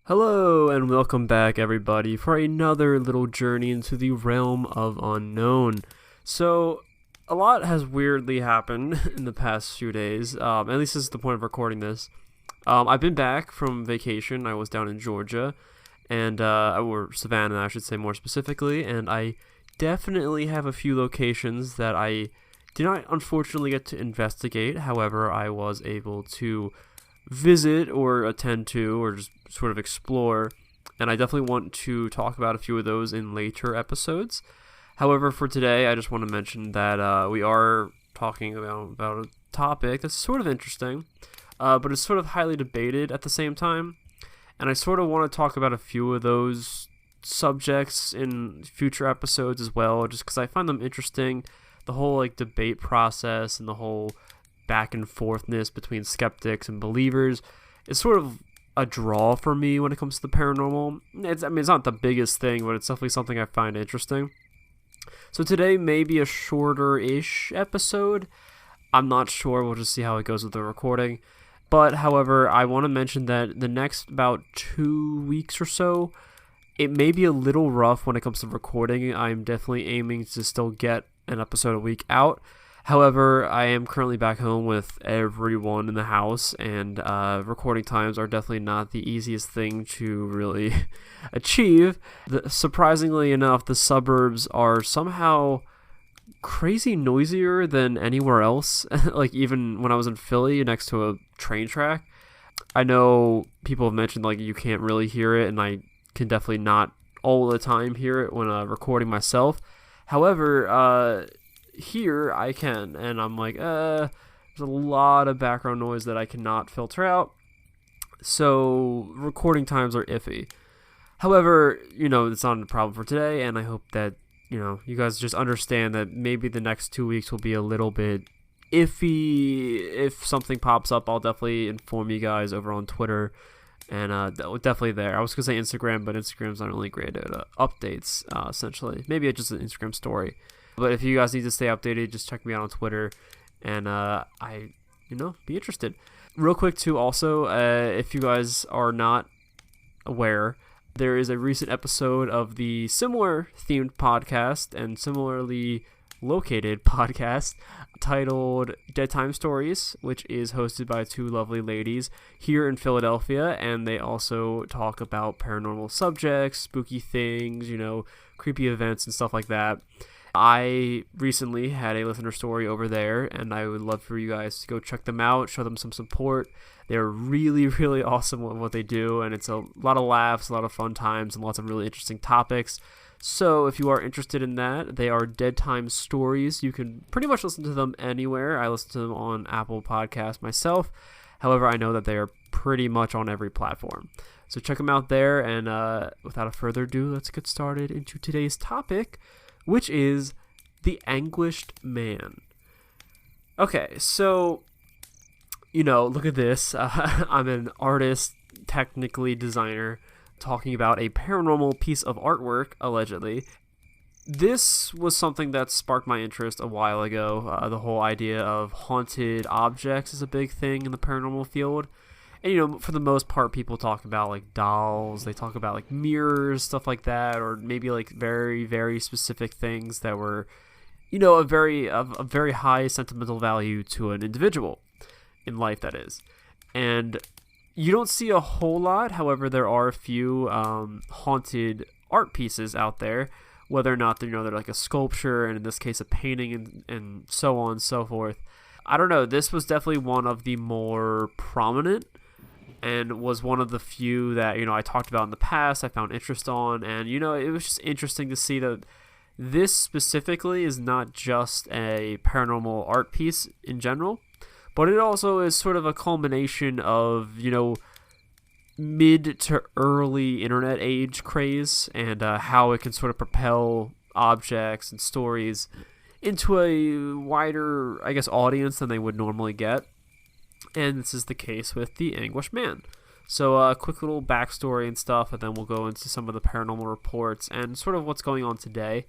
Hello and welcome back everybody for another little journey into the realm of unknown. So, a lot has weirdly happened in the past few days, at least this is the point of recording this. I've been back from vacation. I was down in Georgia, or Savannah I should say more specifically, and I definitely have a few locations that I did not unfortunately get to investigate. However, I was able to visit or attend to or just sort of explore, and I definitely want to talk about a few of those in later episodes. However, for today I just want to mention that we are talking about a topic that's sort of interesting, but it's sort of highly debated at the same time, and I sort of want to talk about a few of those subjects in future episodes as well, just because I find them interesting. The whole debate process and the whole back and forthness between skeptics and believers is sort of a draw for me when it comes to the paranormal. It's not the biggest thing, but it's definitely something I find interesting. So today may be a shorter-ish episode. I'm not sure. We'll just see how it goes with the recording. But, however, I want to mention that the next about 2 weeks or so, it may be a little rough when it comes to recording. I'm definitely aiming to still get an episode a week out. However, I am currently back home with everyone in the house, and recording times are definitely not the easiest thing to really achieve. Surprisingly enough, the suburbs are somehow crazy noisier than anywhere else. Even when I was in Philly next to a train track, I know people have mentioned you can't really hear it, and I can definitely not all the time hear it when recording myself. However, here I can, and I'm there's a lot of background noise that I cannot filter out, so recording times are iffy. However, it's not a problem for today, and I hope that you guys just understand that maybe the next 2 weeks will be a little bit iffy. If something pops up, I'll definitely inform you guys over on Twitter, and definitely there. I was gonna say Instagram, but Instagram's not really great at updates, essentially. Maybe it's just an Instagram story. But if you guys need to stay updated, just check me out on Twitter, and be interested. Real quick, too, also, if you guys are not aware, there is a recent episode of the similar themed podcast and similarly located podcast titled Dead Time Stories, which is hosted by two lovely ladies here in Philadelphia, and they also talk about paranormal subjects, spooky things, creepy events and stuff like that. I recently had a listener story over there, and I would love for you guys to go check them out, show them some support. They're really, really awesome at what they do, and it's a lot of laughs, a lot of fun times, and lots of really interesting topics. So if you are interested in that, they are Dead Time Stories. You can pretty much listen to them anywhere. I listen to them on Apple Podcasts myself. However, I know that they are pretty much on every platform. So check them out there, and without further ado, let's get started into today's topic, which is the Anguished Man. Okay, so, look at this. I'm an artist, technically designer, talking about a paranormal piece of artwork, allegedly. This was something that sparked my interest a while ago. The whole idea of haunted objects is a big thing in the paranormal field. And, for the most part, people talk about, dolls. They talk about, mirrors, stuff like that, or maybe, very, very specific things that were, a very high sentimental value to an individual in life, that is. And you don't see a whole lot. However, there are a few haunted art pieces out there, whether or not they're like a sculpture, and in this case, a painting, and so on and so forth. I don't know. This was definitely one of the more prominent, and was one of the few that, I talked about in the past, I found interest on, and, it was just interesting to see that this specifically is not just a paranormal art piece in general, but it also is sort of a culmination of, mid to early internet age craze, and how it can sort of propel objects and stories into a wider, I guess, audience than they would normally get. And this is the case with the Anguished Man. So a quick little backstory and stuff, and then we'll go into some of the paranormal reports and sort of what's going on today.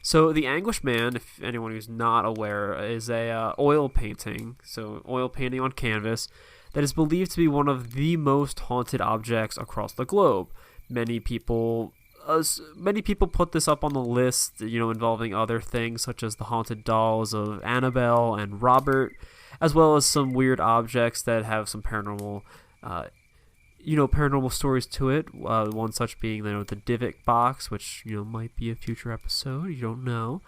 So the Anguished Man, if anyone who's not aware, is a oil painting. So oil painting on canvas that is believed to be one of the most haunted objects across the globe. Many people put this up on the list, involving other things such as the haunted dolls of Annabelle and Robert, as well as some weird objects that have some paranormal stories to it. One such being, the Divot box, which, might be a future episode. You don't know.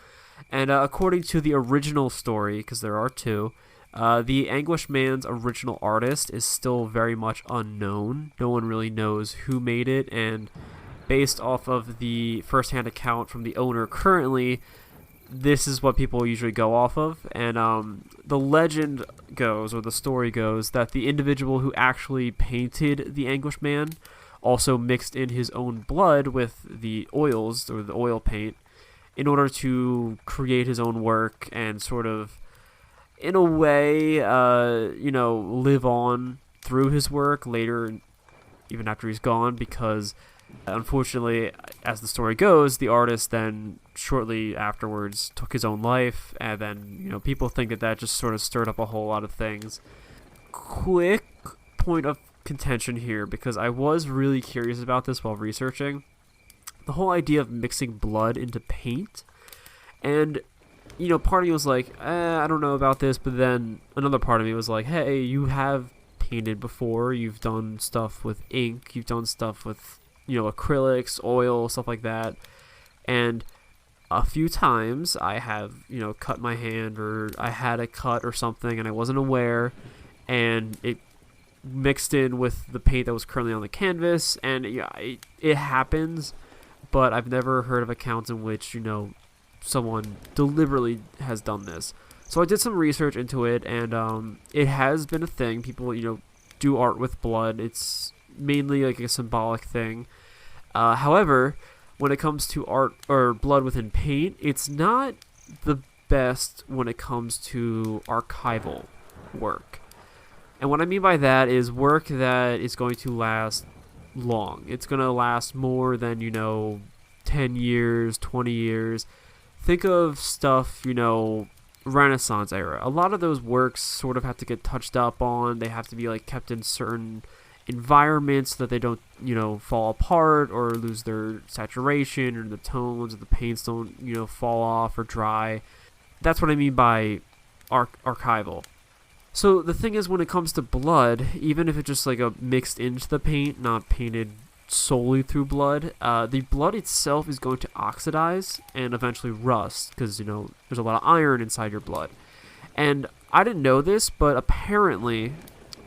And according to the original story, because there are two, the Anguished Man's original artist is still very much unknown. No one really knows who made it, and based off of the first-hand account from the owner currently, this is what people usually go off of. And the legend goes, or the story goes, that the individual who actually painted the Anguished Man also mixed in his own blood with the oils, or the oil paint, in order to create his own work and sort of, in a way, live on through his work later, even after he's gone, because unfortunately, as the story goes, the artist then shortly afterwards took his own life, and then, people think that just sort of stirred up a whole lot of things. Quick point of contention here, because I was really curious about this while researching. The whole idea of mixing blood into paint, and part of me was like, I don't know about this, but then another part of me was like, hey, you have painted before, you've done stuff with ink, you've done stuff with, acrylics, oil, stuff like that, and a few times I have, cut my hand, or I had a cut or something, and I wasn't aware, and it mixed in with the paint that was currently on the canvas, and it happens, but I've never heard of accounts in which, someone deliberately has done this. So I did some research into it, and it has been a thing. People, do art with blood. It's mainly like a symbolic thing. However, when it comes to art or blood within paint, it's not the best when it comes to archival work. And what I mean by that is work that is going to last long. It's going to last more than, 10 years, 20 years. Think of stuff, Renaissance era. A lot of those works sort of have to get touched up on. They have to be kept in certain environments so that they don't, fall apart or lose their saturation, or the tones of the paints don't, fall off or dry. That's what I mean by archival. So the thing is, when it comes to blood, even if it's just mixed into the paint, not painted solely through blood, the blood itself is going to oxidize and eventually rust, because there's a lot of iron inside your blood. And I didn't know this, but apparently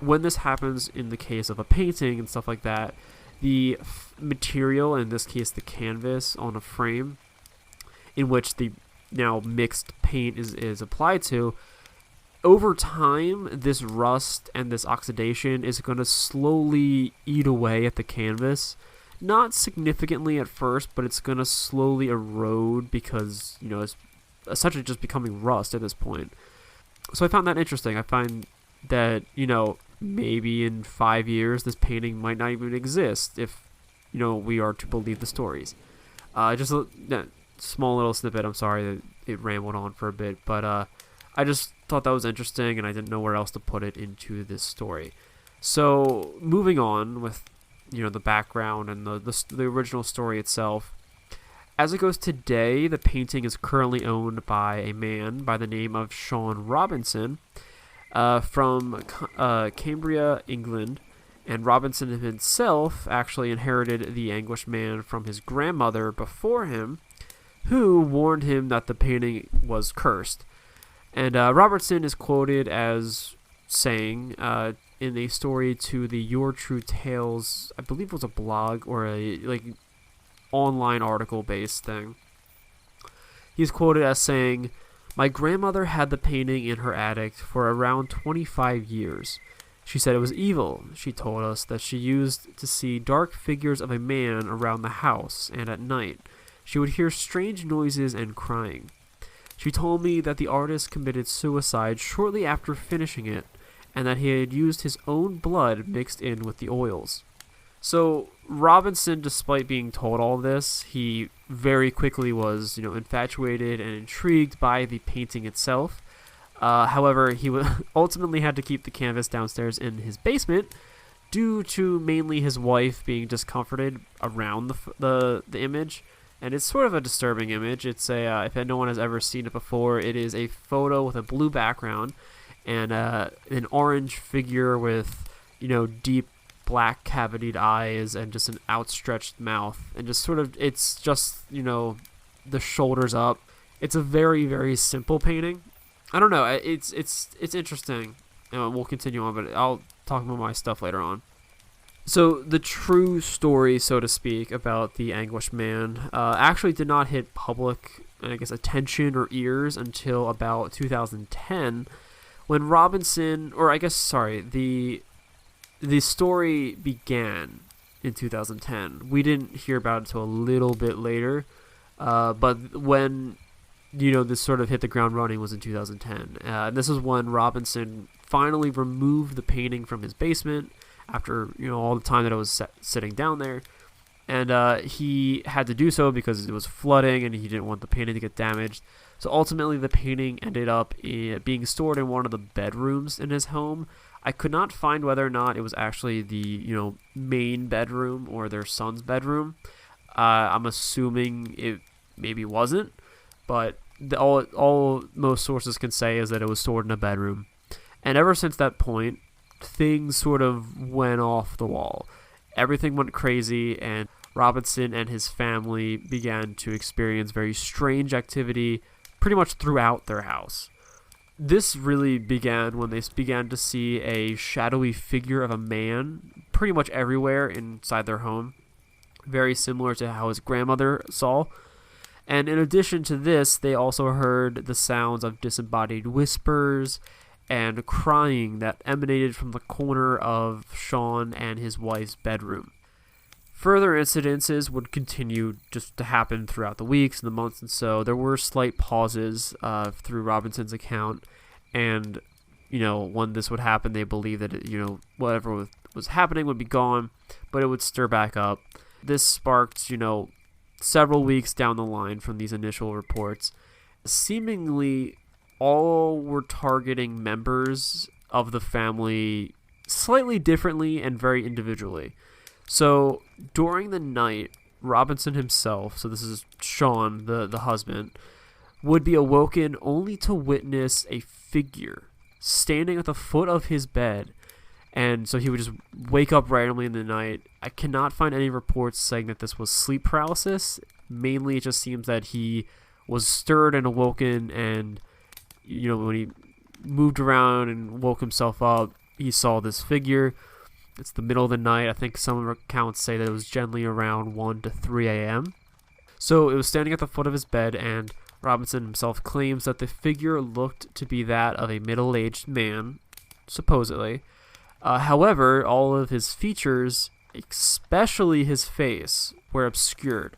when this happens in the case of a painting and stuff like that, the material, in this case the canvas on a frame in which the now mixed paint is applied to, over time, this rust and this oxidation is going to slowly eat away at the canvas. Not significantly at first, but it's going to slowly erode because, it's essentially just becoming rust at this point. So I found that interesting. I find that, maybe in 5 years, this painting might not even exist if, we are to believe the stories. Just a small little snippet. I'm sorry that it rambled on for a bit, but I just thought that was interesting, and I didn't know where else to put it into this story. So moving on with the background and the original story itself. As it goes today, the painting is currently owned by a man by the name of Sean Robinson from Cambria, England. And Robinson himself actually inherited the Anguished Man from his grandmother before him, who warned him that the painting was cursed. And Robertson is quoted as saying in a story to the Your True Tales, I believe it was a blog or a online article based thing. He's quoted as saying, "My grandmother had the painting in her attic for around 25 years. She said it was evil. She told us that she used to see dark figures of a man around the house, and at night she would hear strange noises and crying. She told me that the artist committed suicide shortly after finishing it, and that he had used his own blood mixed in with the oils." So Robinson, despite being told all this, he very quickly was, infatuated and intrigued by the painting itself. However, he ultimately had to keep the canvas downstairs in his basement due to mainly his wife being discomforted around the image. And it's sort of a disturbing image. It's if no one has ever seen it before, it is a photo with a blue background and an orange figure with, deep black cavitied eyes and just an outstretched mouth. And just sort of, it's just, the shoulders up. It's a very, very simple painting. I don't know. It's interesting. We'll continue on, but I'll talk about my stuff later on. So the true story, so to speak, about the Anguished Man actually did not hit public, attention or ears until about 2010, when the story began in 2010. We didn't hear about it until a little bit later, but when this sort of hit the ground running was in 2010. And this is when Robinson finally removed the painting from his basement after all the time that it was sitting down there, and he had to do so because it was flooding and he didn't want the painting to get damaged. So ultimately the painting ended up being stored in one of the bedrooms in his home. I could not find whether or not it was actually the main bedroom or their son's bedroom. I'm assuming it maybe wasn't, but all most sources can say is that it was stored in a bedroom. And ever since that point, things sort of went off the wall. Everything went crazy, and Robinson and his family began to experience very strange activity pretty much throughout their house. This really began when they began to see a shadowy figure of a man pretty much everywhere inside their home, very similar to how his grandmother saw. And in addition to this, they also heard the sounds of disembodied whispers and crying that emanated from the corner of Sean and his wife's bedroom. Further incidences would continue just to happen throughout the weeks and the months, and so there were slight pauses through Robinson's account, and when this would happen, they believed that whatever was happening would be gone, but it would stir back up. This sparked several weeks down the line from these initial reports. Seemingly all were targeting members of the family slightly differently and very individually. So during the night, Robinson himself, so this is Sean, the husband, would be awoken only to witness a figure standing at the foot of his bed. And so he would just wake up randomly in the night. I cannot find any reports saying that this was sleep paralysis. Mainly it just seems that he was stirred and awoken, and when he moved around and woke himself up, he saw this figure. It's the middle of the night. I think some accounts say that it was generally around 1 to 3 a.m. So it was standing at the foot of his bed, and Robinson himself claims that the figure looked to be that of a middle-aged man, supposedly. However, all of his features, especially his face, were obscured.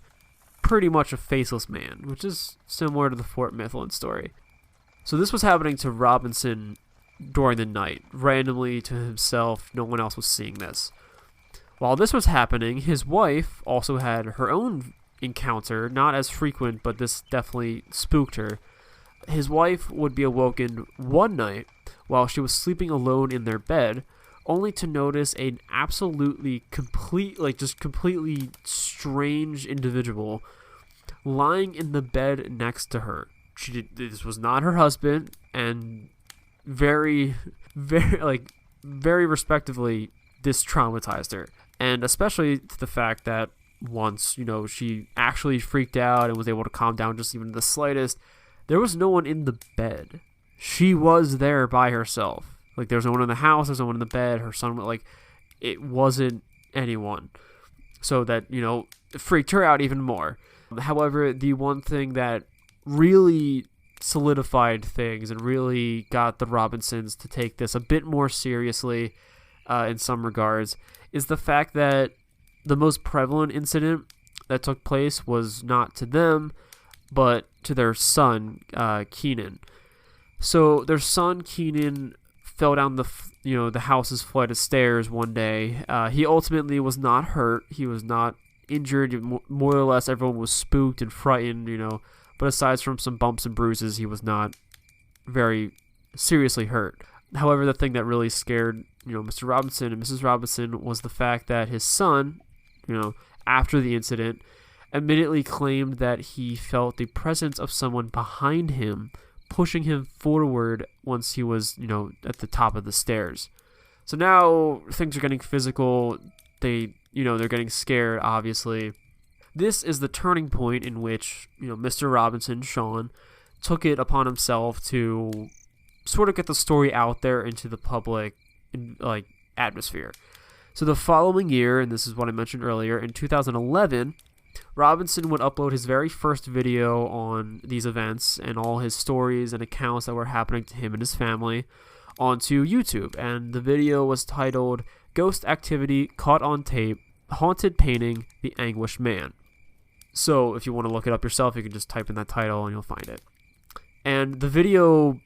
Pretty much a faceless man, which is similar to the Fort Mifflin story. So this was happening to Robinson during the night, randomly to himself. No one else was seeing this. While this was happening, his wife also had her own encounter, not as frequent, but this definitely spooked her. His wife would be awoken one night while she was sleeping alone in their bed, only to notice an absolutely completely strange individual lying in the bed next to her. This was not her husband, and very respectively, this traumatized her. And especially to the fact that once, she actually freaked out and was able to calm down just even the slightest, there was no one in the bed. She was there by herself. There was no one in the house, there's no one in the bed, her son, it wasn't anyone. So that, it freaked her out even more. However, the one thing that really solidified things and really got the Robinsons to take this a bit more seriously in some regards is the fact that the most prevalent incident that took place was not to them, but to their son, Keenan. So their son, Keenan, fell down the house's flight of stairs one day. He ultimately was not hurt. He was not injured. More or less, everyone was spooked and frightened, But aside from some bumps and bruises, he was not very seriously hurt. However, the thing that really scared, Mr. Robinson and Mrs. Robinson was the fact that his son, after the incident, immediately claimed that he felt the presence of someone behind him pushing him forward once he was, at the top of the stairs. So now things are getting physical. They're getting scared, obviously. This is the turning point in which, Mr. Robinson, Sean, took it upon himself to sort of get the story out there into the public, atmosphere. So the following year, and this is what I mentioned earlier, in 2011, Robinson would upload his very first video on these events and all his stories and accounts that were happening to him and his family onto YouTube. And the video was titled Ghost Activity Caught on Tape, Haunted Painting, The Anguished Man. So if you want to look it up yourself, you can just type in that title and you'll find it. And the video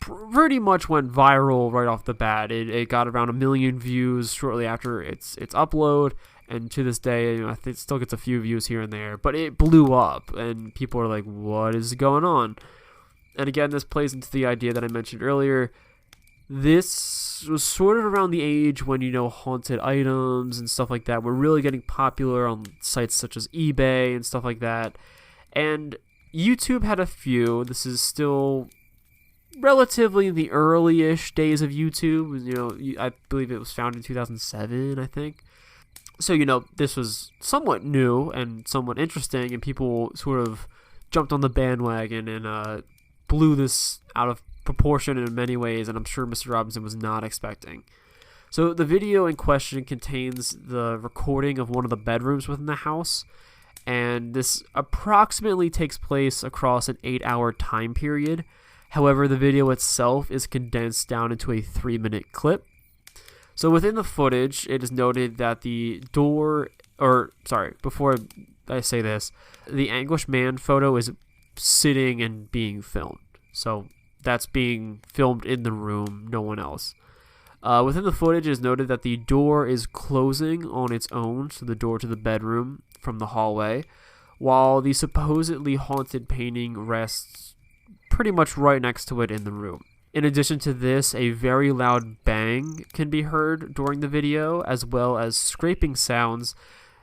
pretty much went viral right off the bat. It got around 1 million views shortly after its upload, and to this day, I think it still gets a few views here and there, but it blew up, and people are like, what is going on? And again, this plays into the idea that I mentioned earlier. This was sort of around the age when, haunted items and stuff like that were really getting popular on sites such as eBay and stuff like that. And YouTube had a few. This is still relatively in the early-ish days of YouTube. I believe it was founded in 2007, I think. So, this was somewhat new and somewhat interesting, and people sort of jumped on the bandwagon and blew this out of proportion in many ways, and I'm sure Mr. Robinson was not expecting. So the video in question contains the recording of one of the bedrooms within the house, and this approximately takes place across an 8-hour time period. However, the video itself is condensed down into a 3-minute clip. So within the footage, it is noted that before I say this, the Anguished Man photo is sitting and being filmed. So that's being filmed in the room, no one else. Within the footage, it is noted that the door is closing on its own, so the door to the bedroom from the hallway, while the supposedly haunted painting rests pretty much right next to it in the room. In addition to this, a very loud bang can be heard during the video, as well as scraping sounds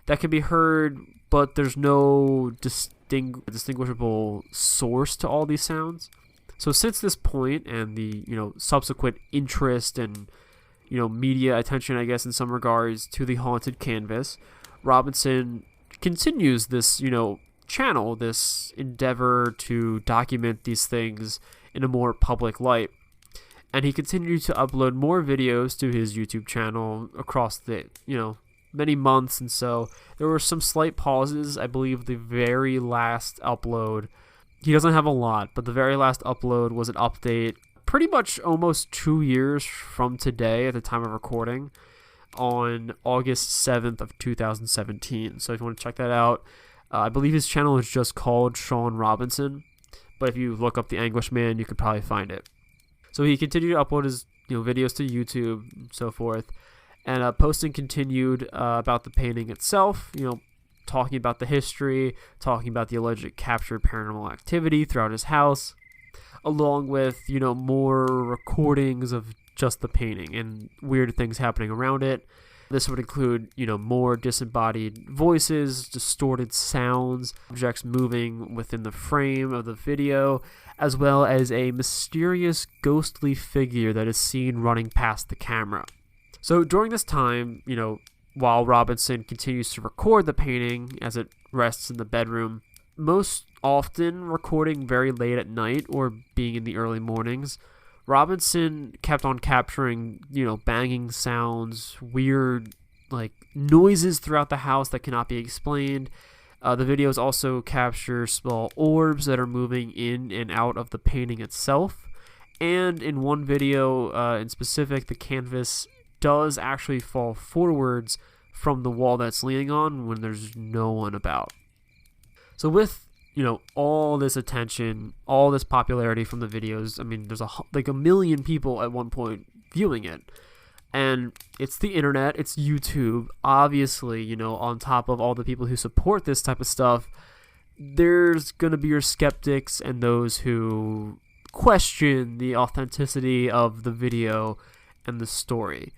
that can be heard, but there's no distinguishable source to all these sounds. So since this point and the subsequent interest and media attention, I guess in some regards, to the haunted canvas, Robinson continues this channel, this endeavor to document these things in a more public light. And he continued to upload more videos to his YouTube channel across the, many months. And so there were some slight pauses. I believe the very last upload, he doesn't have a lot, but the very last upload was an update pretty much almost 2 years from today at the time of recording on August 7th of 2017. So if you want to check that out, I believe his channel is just called Sean Robinson. But if you look up the Anguish Man, you could probably find it. So he continued to upload his videos to YouTube and so forth, and posting continued about the painting itself. Talking about the history, talking about the alleged captured paranormal activity throughout his house, along with more recordings of just the painting and weird things happening around it. This would include, more disembodied voices, distorted sounds, objects moving within the frame of the video, as well as a mysterious ghostly figure that is seen running past the camera. So during this time, while Robinson continues to record the painting as it rests in the bedroom, most often recording very late at night or being in the early mornings, Robinson kept on capturing, banging sounds, weird, noises throughout the house that cannot be explained. The videos also capture small orbs that are moving in and out of the painting itself. And in one video in specific, the canvas does actually fall forwards from the wall that's leaning on when there's no one about. So with all this attention, all this popularity from the videos, I mean, there's 1 million people at one point viewing it. And it's the internet, it's YouTube. Obviously, on top of all the people who support this type of stuff, there's going to be your skeptics and those who question the authenticity of the video and the story.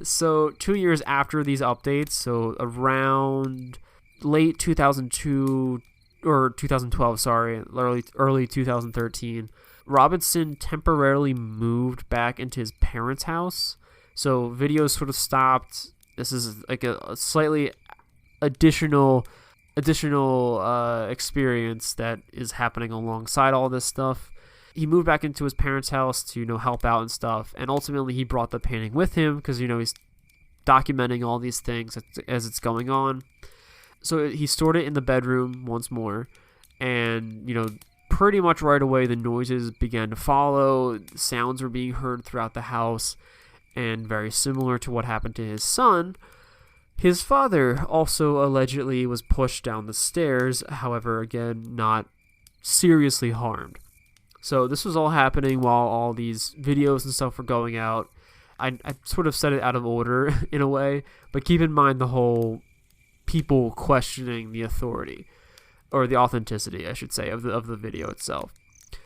So 2 years after these updates, so around late 2002 or 2012, sorry, early 2013, Robinson temporarily moved back into his parents' house. So videos sort of stopped. This is like a slightly additional experience that is happening alongside all this stuff. He moved back into his parents' house to, help out and stuff. And ultimately he brought the painting with him because, he's documenting all these things as it's going on. So he stored it in the bedroom once more. And, pretty much right away the noises began to follow. Sounds were being heard throughout the house. And very similar to what happened to his son, his father also allegedly was pushed down the stairs. However, again, not seriously harmed. So this was all happening while all these videos and stuff were going out. I sort of said it out of order in a way, but keep in mind the whole people questioning the authority, or the authenticity, I should say, of the video itself.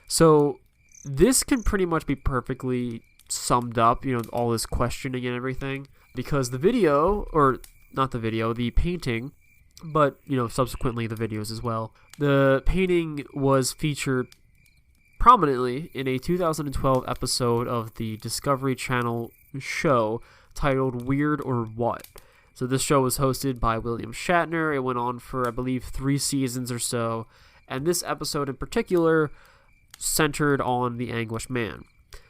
So this can pretty much be perfectly summed up, all this questioning and everything, because the video, or not the video, the painting, but, subsequently the videos as well. The painting was featured prominently in a 2012 episode of the Discovery Channel show titled Weird or What. So this show was hosted by William Shatner. It went on for, I believe, 3 seasons or so. And this episode in particular centered on the Anguished Man.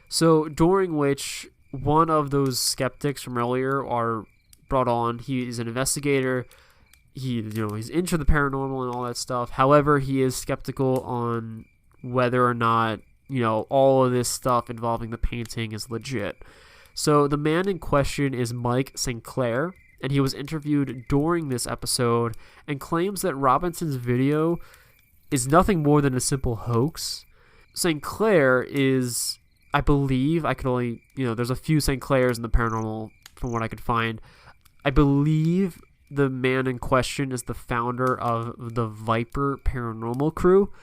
So during which one of those skeptics from earlier are brought on. He is an investigator. He's into the paranormal and all that stuff. However, he is skeptical on whether or not, all of this stuff involving the painting is legit. So the man in question is St Clair, and he was interviewed during this episode and claims that Robinson's video is nothing more than a simple hoax. St Clair is, I believe, I could only, there's a few St Clairs in the paranormal from what I could find. I believe the man in question is the founder of the Viper Paranormal Crew,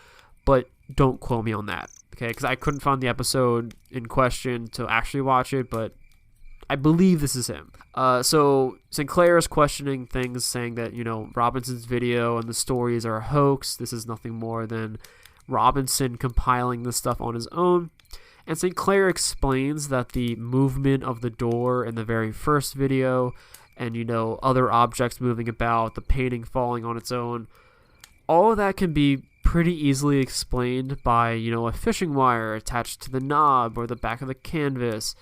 but don't quote me on that, okay? Because I couldn't find the episode in question to actually watch it, but I believe this is him. So St Clair is questioning things, saying that, Robinson's video and the stories are a hoax. This is nothing more than Robinson compiling this stuff on his own. And St Clair explains that the movement of the door in the very first video and, other objects moving about, the painting falling on its own, all of that can be pretty easily explained by, a fishing wire attached to the knob or the back of the canvas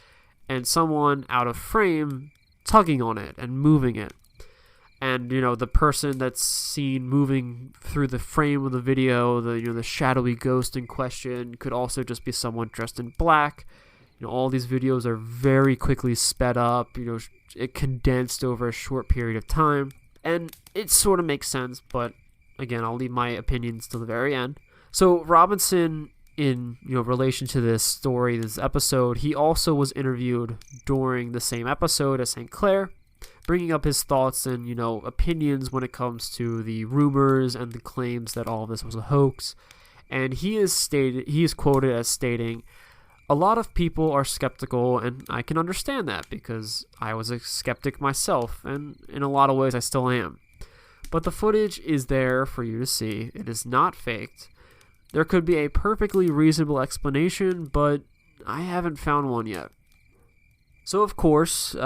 and someone out of frame tugging on it and moving it. And, the person that's seen moving through the frame of the video, the shadowy ghost in question, could also just be someone dressed in black. All these videos are very quickly sped up, it condensed over a short period of time. And it sort of makes sense, but again, I'll leave my opinions till the very end. So Robinson, in relation to this story, this episode, he also was interviewed during the same episode as St. Clair, bringing up his thoughts and opinions when it comes to the rumors and the claims that all of this was a hoax. And he is quoted as stating, "A lot of people are skeptical, and I can understand that because I was a skeptic myself, and in a lot of ways I still am. But the footage is there for you to see. It is not faked. There could be a perfectly reasonable explanation, but I haven't found one yet." So, of course,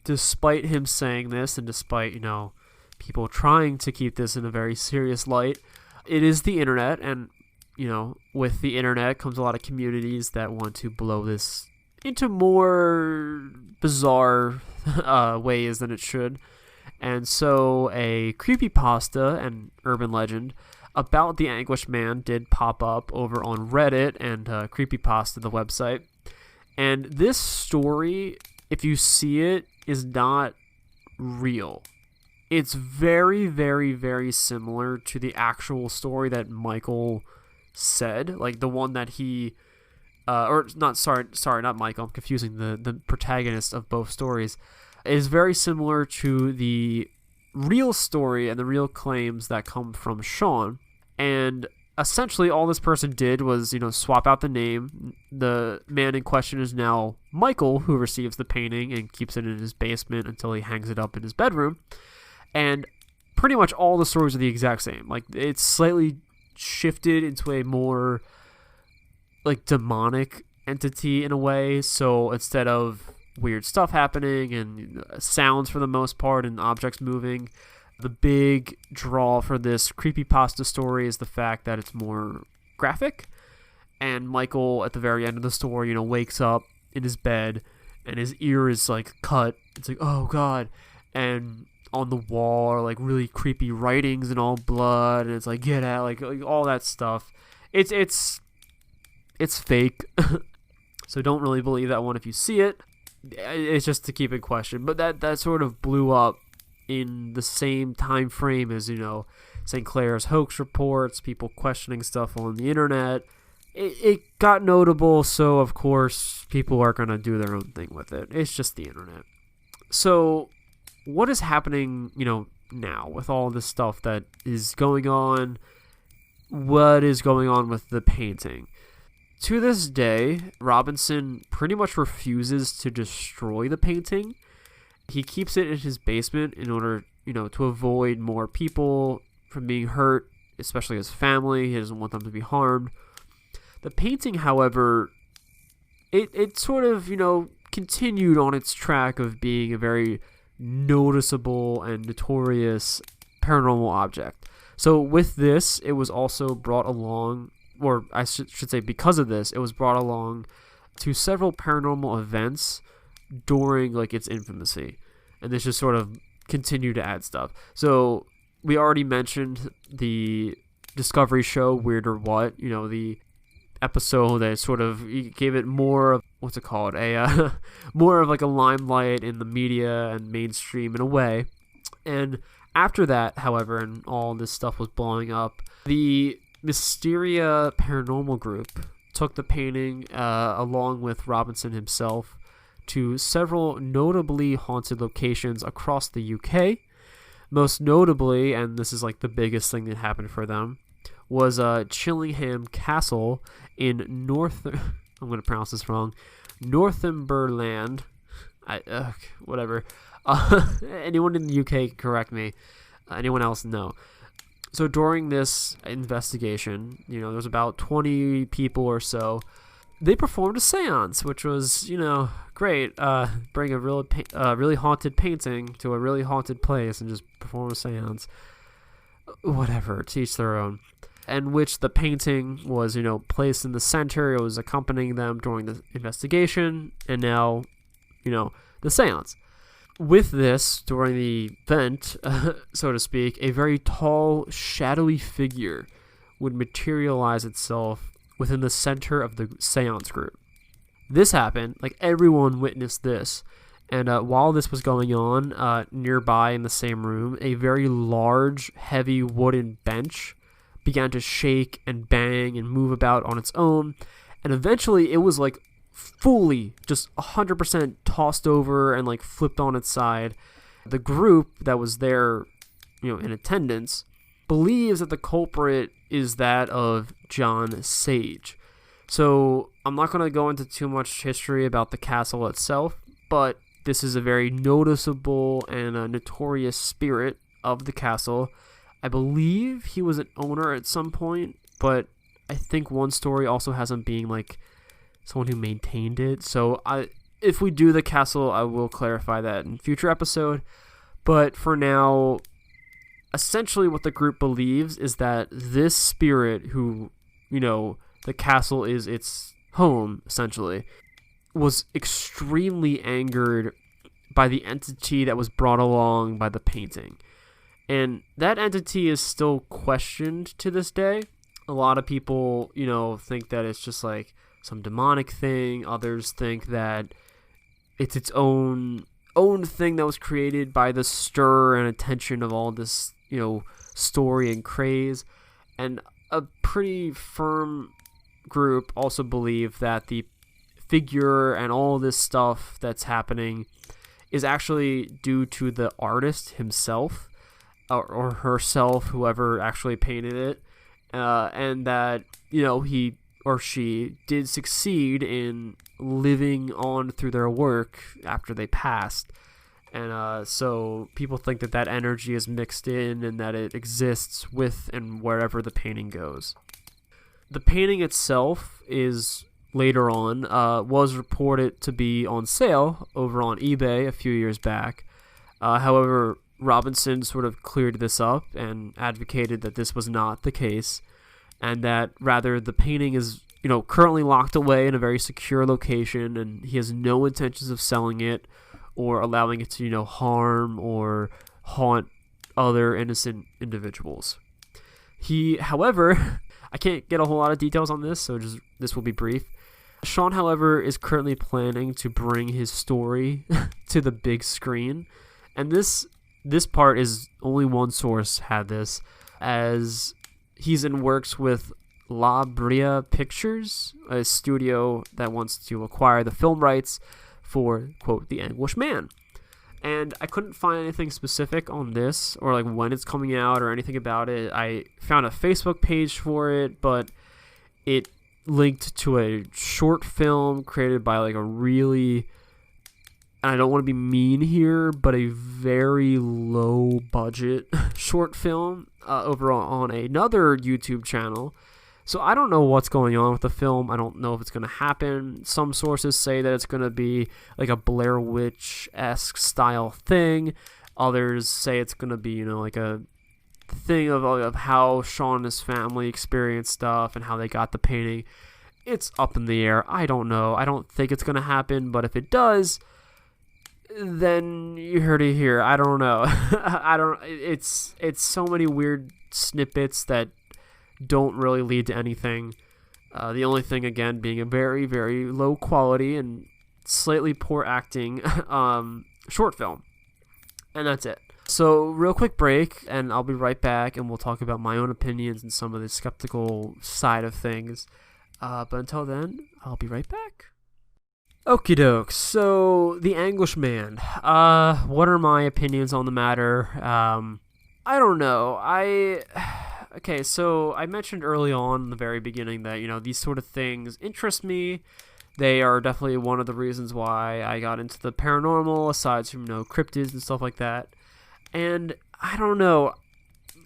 despite him saying this, and despite, people trying to keep this in a very serious light, it is the internet, and, with the internet comes a lot of communities that want to blow this into more bizarre ways than it should. And so a creepypasta and urban legend about the Anguished Man did pop up over on Reddit and Creepypasta, the website. And this story, if you see it, is not real. It's very, very, very similar to the actual story that Michael said, like the one that he, not Michael, I'm confusing the protagonist of both stories. It is very similar to the real story and the real claims that come from Sean. And essentially all this person did was, swap out the name. The man in question is now Michael, who receives the painting and keeps it in his basement until he hangs it up in his bedroom. And pretty much all the stories are the exact same. Like, it's slightly shifted into a more, like, demonic entity in a way. So instead of weird stuff happening and sounds for the most part and objects moving, the big draw for this creepypasta story is the fact that it's more graphic. And Michael, at the very end of the story, wakes up in his bed and his ear is, like, cut. It's like, oh, God. And on the wall are, like, really creepy writings and all blood. And it's like, get out. Like all that stuff. It's fake. So don't really believe that one if you see it. It's just to keep in question. But that sort of blew up in the same time frame as, St. Clair's hoax reports, people questioning stuff on the internet. It got notable, so of course people are going to do their own thing with it. It's just the internet. So what is happening, now with all this stuff that is going on? What is going on with the painting? To this day, Robinson pretty much refuses to destroy the painting. He keeps it in his basement in order, to avoid more people from being hurt, especially his family. He doesn't want them to be harmed. The painting, however, it sort of, continued on its track of being a very noticeable and notorious paranormal object. So with this, it was also brought along, or I should say because of this, it was brought along to several paranormal events during, like, its infancy. And this just sort of continued to add stuff. So we already mentioned the Discovery show, Weird or What, the episode that sort of gave it more of, what's it called, more of like a limelight in the media and mainstream in a way. And after that, however, and all this stuff was blowing up, the Mysteria Paranormal Group took the painting along with Robinson himself to several notably haunted locations across the UK. Most notably, and this is like the biggest thing that happened for them, was Chillingham Castle in I'm going to pronounce this wrong, Northumberland. Whatever. Anyone in the UK correct me. Anyone else, no. So during this investigation, there was about 20 people or so. They performed a seance, which was, great. Bring a really haunted painting to a really haunted place and just perform a seance. Whatever, to each their own. And which the painting was, placed in the center. It was accompanying them during the investigation. And now, the seance. With this, during the event, so to speak, a very tall, shadowy figure would materialize itself within the center of the seance group. This happened, like everyone witnessed this, and while this was going on, nearby in the same room, a very large, heavy wooden bench began to shake and bang and move about on its own, and eventually it was like fully just 100% tossed over and like flipped on its side. The group that was there, in attendance, believes that the culprit is that of John Sage. So I'm not going to go into too much history about the castle itself, but this is a very noticeable and a notorious spirit of the castle. I believe he was an owner at some point, but I think one story also has him being like someone who maintained it. So if we do the castle, I will clarify that in future episode. But for now, essentially what the group believes is that this spirit who, the castle is its home, essentially, was extremely angered by the entity that was brought along by the painting. And that entity is still questioned to this day. A lot of people, think that it's just like some demonic thing. Others think that it's its own thing that was created by the stir and attention of all this, story and craze. And a pretty firm group also believe that the figure and all this stuff that's happening is actually due to the artist himself or herself, whoever actually painted it. and that, he or she did succeed in living on through their work after they passed. And so people think that energy is mixed in and that it exists with and wherever the painting goes. The painting itself is later on was reported to be on sale over on eBay a few years back. However, Robinson sort of cleared this up and advocated that this was not the case, and that rather the painting is, currently locked away in a very secure location, and he has no intentions of selling it or allowing it to, harm or haunt other innocent individuals. He, however, I can't get a whole lot of details on this, so this will be brief. Sean, however, is currently planning to bring his story to the big screen, and this part is only one source had this, as he's in works with La Brea Pictures, a studio that wants to acquire the film rights for, quote, The Anguished Man. And I couldn't find anything specific on this, or like when it's coming out or anything about it. I found a Facebook page for it, but it linked to a short film created by like a really, and I don't want to be mean here, but a very low budget short film over on another YouTube channel. So I don't know what's going on with the film. I don't know if it's going to happen. Some sources say that it's going to be like a Blair Witch-esque style thing. Others say it's going to be, like a thing of how Sean and his family experienced stuff and how they got the painting. It's up in the air. I don't know. I don't think it's going to happen, but if it does, then you heard it here. I don't know. It's so many weird snippets that don't really lead to anything. The only thing, again, being a very, very low quality and slightly poor acting short film. And that's it. So, real quick break, and I'll be right back, and we'll talk about my own opinions and some of the skeptical side of things. But until then, I'll be right back. Okie doke. So, The Anguished Man. What are my opinions on the matter? I don't know. Okay, so I mentioned early on in the very beginning that, these sort of things interest me. They are definitely one of the reasons why I got into the paranormal, aside from, cryptids and stuff like that. And I don't know.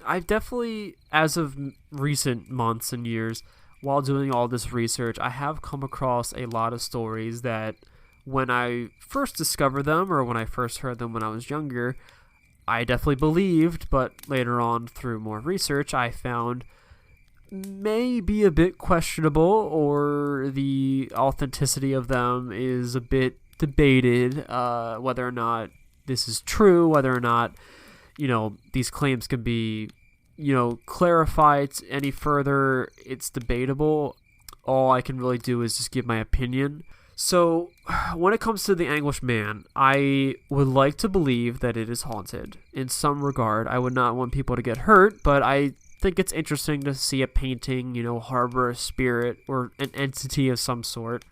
I've definitely, as of recent months and years, while doing all this research, I have come across a lot of stories that when I first discovered them, or when I first heard them when I was younger, I definitely believed, but later on through more research, I found may be a bit questionable, or the authenticity of them is a bit debated, whether or not this is true, whether or not, these claims can be, clarified any further. It's debatable. All I can really do is just give my opinion. So, when it comes to The Anguished Man, I would like to believe that it is haunted in some regard. I would not want people to get hurt, but I think it's interesting to see a painting, harbor a spirit or an entity of some sort.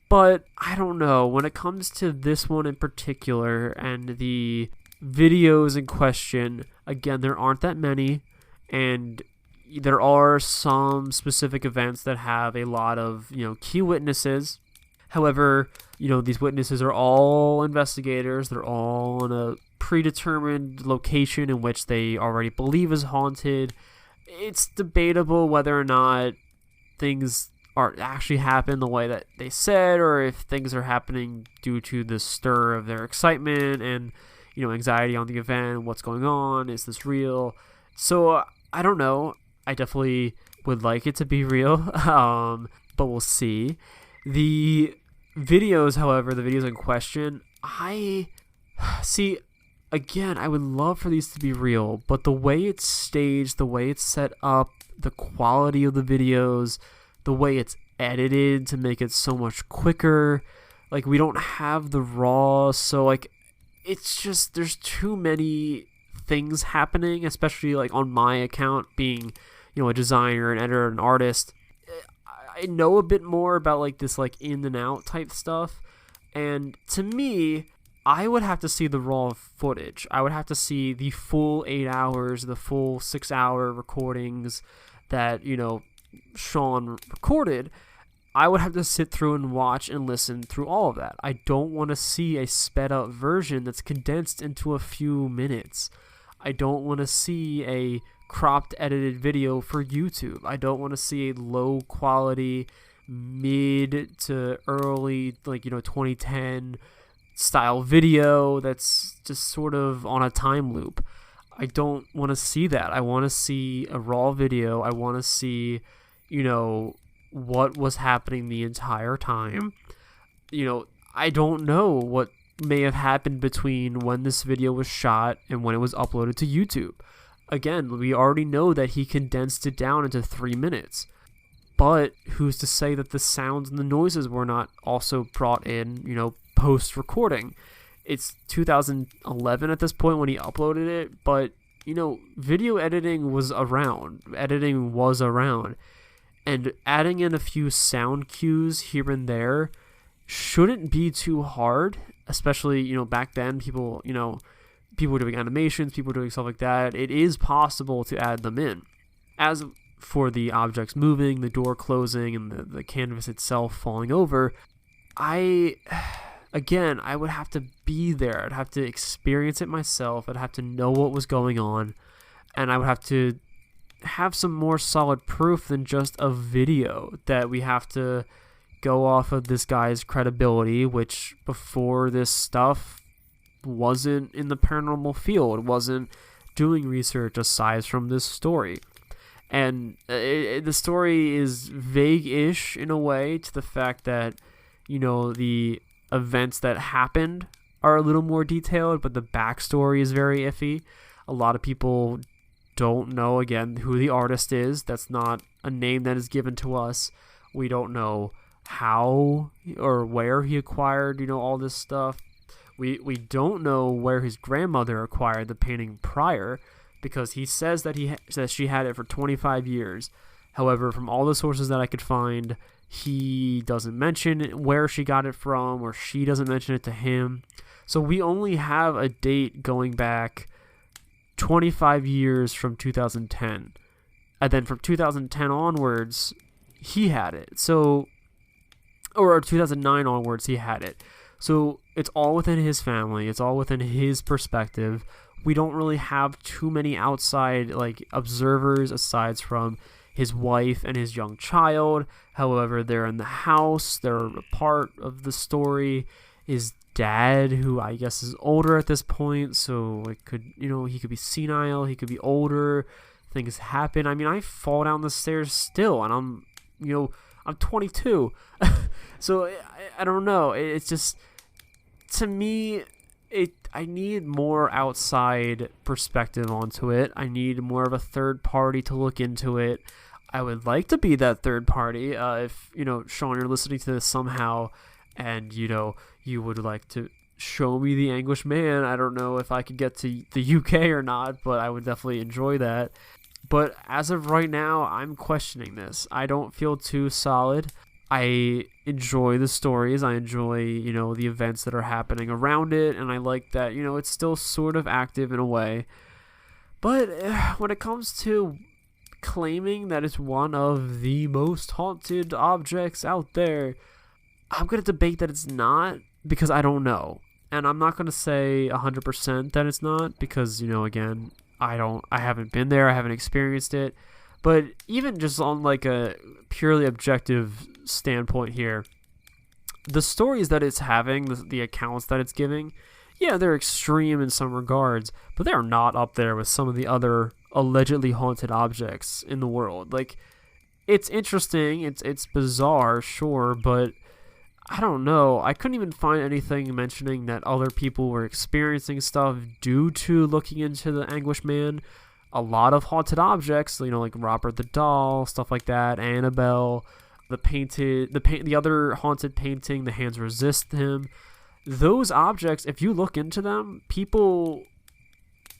But I don't know, when it comes to this one in particular and the videos in question, again, there aren't that many, and there are some specific events that have a lot of, key witnesses. However, these witnesses are all investigators. They're all in a predetermined location in which they already believe is haunted. It's debatable whether or not things are actually happen the way that they said, or if things are happening due to the stir of their excitement and, anxiety on the event. What's going on? Is this real? So, I don't know. I definitely would like it to be real, but we'll see. The videos, however, the videos in question, I see, again, I would love for these to be real, but the way it's staged, the way it's set up, the quality of the videos, the way it's edited to make it so much quicker, like, we don't have the raw, so, like, it's just, there's too many things happening, especially, like, on my account, being, a designer, an editor, an artist. I know a bit more about, like, this, like, in and out type stuff, and to me, I would have to see the raw footage. I would have to see the full 8 hours, the full 6-hour recordings, that, Sean recorded, I would have to sit through and watch and listen through all of that. I don't want to see a sped up version that's condensed into a few minutes. I don't want to see a cropped edited video for YouTube. I don't want to see a low quality mid to early 2010 style video that's just sort of on a time loop. I don't want to see that. I want to see a raw video. I want to see what was happening the entire time. I don't know what may have happened between when this video was shot and when it was uploaded to YouTube. Again, we already know that he condensed it down into 3 minutes. But who's to say that the sounds and the noises were not also brought in, post-recording? It's 2011 at this point when he uploaded it, but, video editing was around. Editing was around. And adding in a few sound cues here and there shouldn't be too hard, especially, back then people were doing animations, people were doing stuff like that. It is possible to add them in. As for the objects moving, the door closing, and the canvas itself falling over, I would have to be there. I'd have to experience it myself. I'd have to know what was going on, and I would have to have some more solid proof than just a video that we have to go off of this guy's credibility, which before this stuff wasn't in the paranormal field, wasn't doing research aside from this story. And the story is vague-ish in a way to the fact that, the events that happened are a little more detailed, but the backstory is very iffy. A lot of people don't know, again, who the artist is. That's not a name that is given to us. We don't know how or where he acquired, all this stuff. We don't know where his grandmother acquired the painting prior, because he says that she had it for 25 years. However, from all the sources that I could find, he doesn't mention where she got it from, or she doesn't mention it to him. So we only have a date going back 25 years from 2010. And then from 2010 onwards, he had it. So, or 2009 onwards, he had it. So it's all within his family. It's all within his perspective. We don't really have too many outside observers aside from his wife and his young child. However, they're in the house. They're a part of the story. His dad, who I guess is older at this point, so it could, he could be senile. He could be older. Things happen. I mean, I fall down the stairs still, and I'm 22. So I don't know. It's just, to me, I need more outside perspective onto it. I need more of a third party to look into it. I would like to be that third party. If, Sean, you're listening to this somehow and, you would like to show me the Anguished Man. I don't know if I could get to the UK or not, but I would definitely enjoy that. But as of right now, I'm questioning this. I don't feel too solid. I enjoy the stories. I enjoy, the events that are happening around it. And I like that, it's still sort of active in a way. But when it comes to claiming that it's one of the most haunted objects out there, I'm going to debate that it's not, because I don't know. And I'm not going to say 100% that it's not, because, again, I haven't been there. I haven't experienced it. But even just on a purely objective standpoint here, the stories that it's having, the accounts that it's giving, yeah, they're extreme in some regards, but they're not up there with some of the other allegedly haunted objects in the world. It's interesting, it's bizarre, sure, but I don't know. I couldn't even find anything mentioning that other people were experiencing stuff due to looking into the Anguished Man. A lot of haunted objects, like Robert the Doll, stuff like that, Annabelle, the other haunted painting, The Hands Resist Him. Those objects, if you look into them, people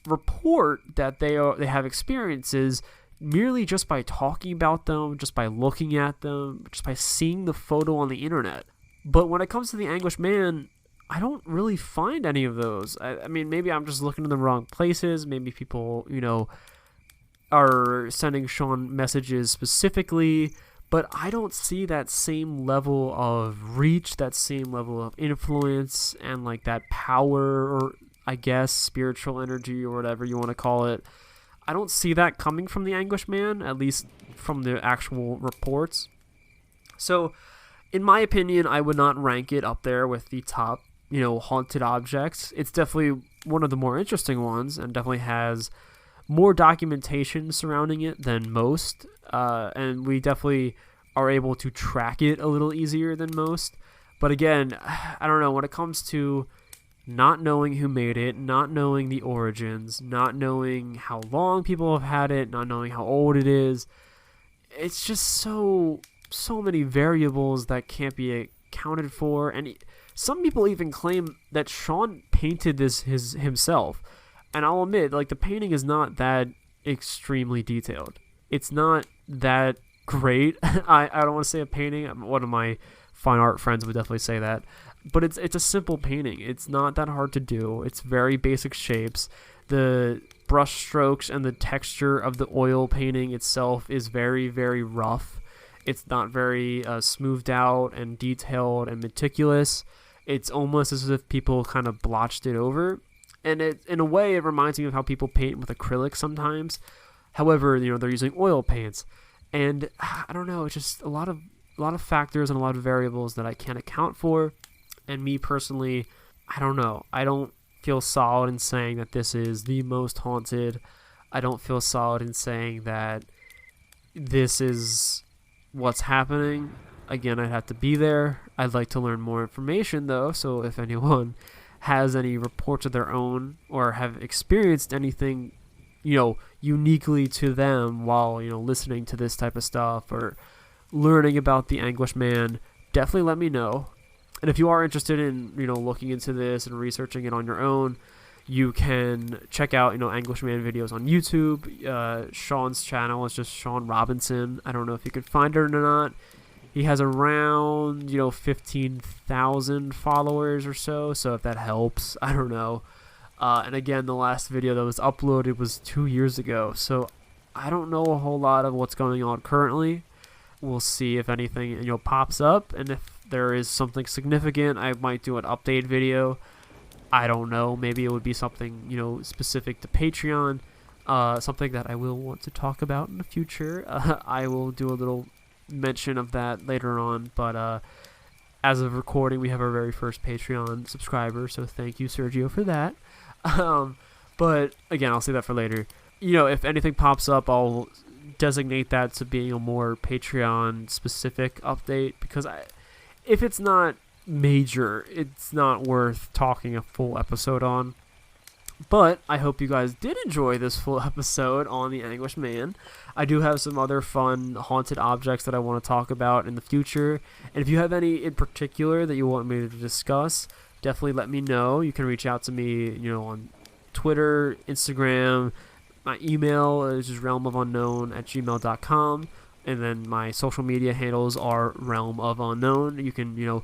report that they have experiences merely just by talking about them, just by looking at them, just by seeing the photo on the internet. But when it comes to the Anguished Man, I don't really find any of those. I mean, maybe I'm just looking in the wrong places. Maybe people, are sending Sean messages specifically, but I don't see that same level of reach, that same level of influence, and like that power, or I guess spiritual energy, or whatever you want to call it. I don't see that coming from the Anguished Man, at least from the actual reports. So, in my opinion, I would not rank it up there with the top, haunted objects. It's definitely one of the more interesting ones, and definitely has more documentation surrounding it than most, and we definitely are able to track it a little easier than most. But again, I don't know, when it comes to not knowing who made it, not knowing the origins, not knowing how long people have had it, not knowing how old it is, it's just so many variables that can't be accounted for. And some people even claim that Sean painted this himself. And I'll admit, like, the painting is not that extremely detailed. It's not that great. I don't want to say a painting. One of my fine art friends would definitely say that. But it's a simple painting. It's not that hard to do. It's very basic shapes. The brush strokes and the texture of the oil painting itself is very, very rough. It's not very smoothed out and detailed and meticulous. It's almost as if people kind of blotched it over. And in a way, it reminds me of how people paint with acrylic sometimes. However, they're using oil paints. And I don't know, it's just a lot of factors and a lot of variables that I can't account for. And me personally, I don't know. I don't feel solid in saying that this is the most haunted. I don't feel solid in saying that this is what's happening. Again, I'd have to be there. I'd like to learn more information, though. So if anyone has any reports of their own or have experienced anything, uniquely to them while, listening to this type of stuff or learning about the Anguished Man, definitely let me know. And if you are interested in, looking into this and researching it on your own, you can check out, Anguish Man videos on YouTube. Sean's channel is just Sean Robinson. I don't know if you can find it or not. He has around, 15,000 followers or so. So if that helps, I don't know. And again, the last video that was uploaded was 2 years ago. So I don't know a whole lot of what's going on currently. We'll see if anything, pops up. And if there is something significant, I might do an update video. I don't know. Maybe it would be something, specific to Patreon. Something that I will want to talk about in the future. I will do a little mention of that later on. But as of recording, we have our very first Patreon subscriber. So thank you, Sergio, for that. But again, I'll say that for later. If anything pops up, I'll designate that to being a more Patreon specific update, because if it's not major, it's not worth talking a full episode on. But I hope you guys did enjoy this full episode on the Anguished Man. I do have some other fun haunted objects that I want to talk about in the future. And if you have any in particular that you want me to discuss, definitely let me know. You can reach out to me, on Twitter, Instagram. My email is just realmofunknown@gmail.com. And then my social media handles are Realm of Unknown. You can,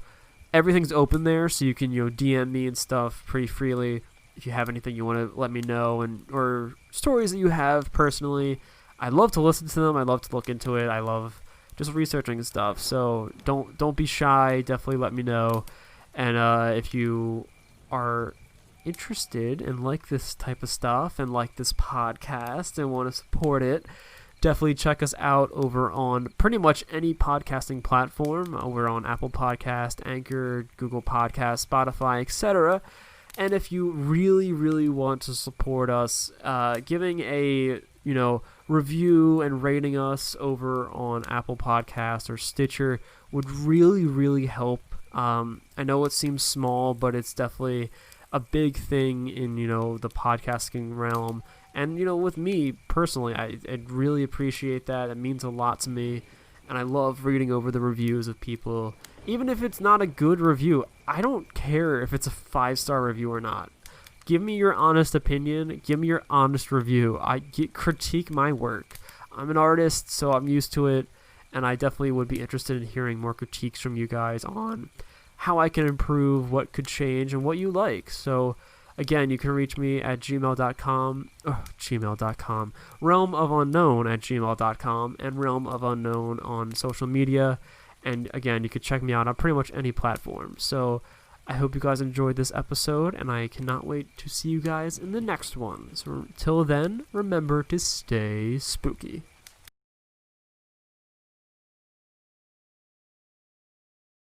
everything's open there, so you can, DM me and stuff pretty freely. If you have anything you want to let me know, or stories that you have personally, I love to listen to them. I love to look into it. I love just researching and stuff. So don't be shy. Definitely let me know. And if you are interested and like this type of stuff and like this podcast and want to support it, definitely check us out over on pretty much any podcasting platform. We're on Apple Podcast, Anchor, Google Podcast, Spotify, etc. And if you really, really want to support us, giving a, review and rating us over on Apple Podcast or Stitcher would really, really help. I know it seems small, but it's definitely a big thing in, the podcasting realm. And, with me personally, I'd really appreciate that. It means a lot to me. And I love reading over the reviews of people. Even if it's not a good review, I don't care if it's a 5-star review or not. Give me your honest opinion. Give me your honest review. Critique my work. I'm an artist, so I'm used to it. And I definitely would be interested in hearing more critiques from you guys on how I can improve, what could change, and what you like. So, Again, you can reach me at gmail.com, realmofunknown@gmail.com, and Realm of Unknown on social media. And again, you could check me out on pretty much any platform. So I hope you guys enjoyed this episode, and I cannot wait to see you guys in the next one. So till then, remember to stay spooky.